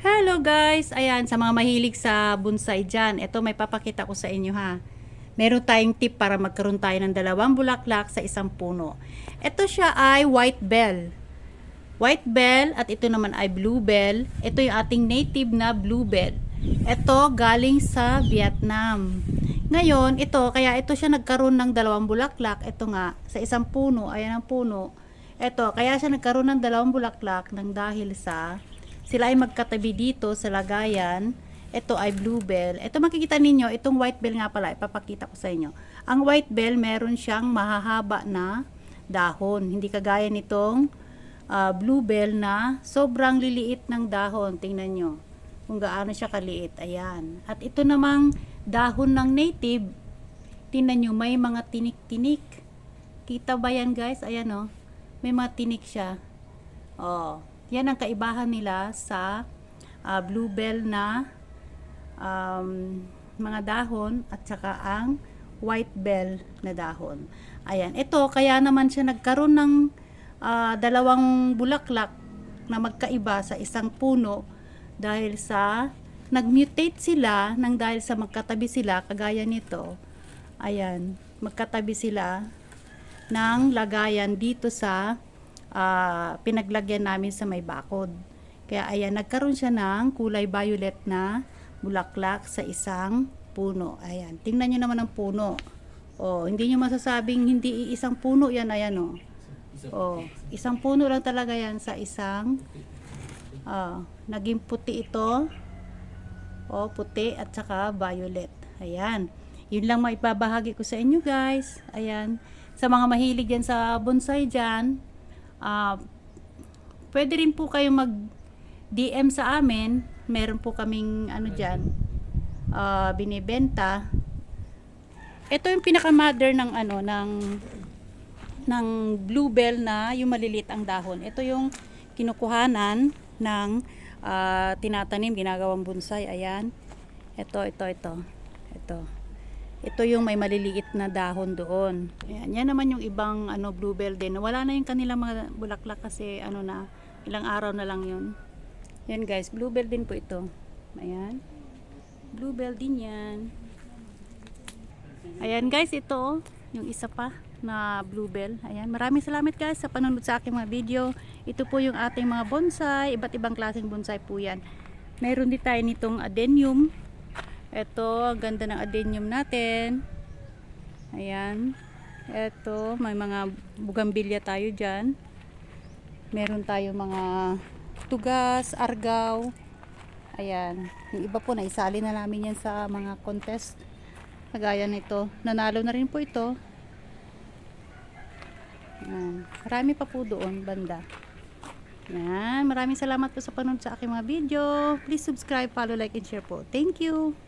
Hello guys! Ayan, sa mga mahilig sa bonsai dyan, ito may papakita ko sa inyo ha. Meron tayong tip para magkaroon tayo ng dalawang bulaklak sa isang puno. Ito siya ay white bell. White bell at ito naman ay blue bell. Ito yung ating native na blue bell. Ito galing sa Vietnam. Ngayon, kaya ito siya nagkaroon ng dalawang bulaklak. Ito nga, sa isang puno, ayan ang puno. Ito, kaya siya nagkaroon ng dalawang bulaklak ng dahil sa sila ay magkatabi dito sa lagayan. Ito ay blue bell. Ito makikita ninyo, itong white bell nga pala, ipapakita ko sa inyo. Ang white bell, meron siyang mahahaba na dahon. Hindi kagaya nitong blue bell na sobrang liliit ng dahon. Tingnan nyo kung gaano siya kaliit. Ayan. At ito namang dahon ng native. Tingnan nyo, may mga tinik-tinik. Kita ba yan guys? Ayan o. May mga tinik siya. Oh. Yan ang kaibahan nila sa blue bell na mga dahon at saka ang white bell na dahon. Ayan, ito kaya naman siya nagkaroon ng dalawang bulaklak na magkaiba sa isang puno dahil sa nagmutate sila dahil sa magkatabi sila kagaya nito. Ayan, magkatabi sila ng lagayan dito sa pinaglagyan namin sa may bakod. Kaya ayan, nagkaroon siya ng kulay violet na bulaklak sa isang puno. Ayan, tingnan nyo naman ang puno. Oh, hindi nyo masasabing hindi isang puno yan. Ayan oh. Oh, isang puno lang talaga yan sa isang naging puti ito. Oh, puti at saka violet. Ayan. Yun lang maipabahagi ko sa inyo guys. Ayan. Sa mga mahilig yan sa bonsai dyan, pwede rin po kayo mag DM sa amin. Meron po kaming dyan binibenta. Ito yung pinaka mother ng ng blue bell na yung maliliit ang dahon. Ito yung kinukuhanan ng tinatanim, ginagawang bonsai. Ayan. Ito. Ito yung may maliliit na dahon doon. Ayan, yan naman yung ibang blue bell din. Wala na yung kanilang mga bulaklak kasi na, ilang araw na lang yun. Yan guys, blue bell din po ito. Ayan. Blue bell din yan. Ayan guys, ito yung isa pa na blue bell. Ayan, maraming salamat guys sa panonood sa aking mga video. Ito po yung ating mga bonsai, iba't ibang klaseng bonsai po yan. Meron din tayo nitong adenium. Ito, ang ganda ng adenium natin. Ayan. Ito, may mga bugambilya tayo dyan. Meron tayo mga tugas, argaw. Ayan. Yung iba po, naisali na namin yan sa mga contest. Kagaya nito. Nanalo na rin po ito. Ayan. Marami pa po doon, banda. Ayan. Maraming salamat po sa panonood sa aking mga video. Please subscribe, follow, like, and share po. Thank you!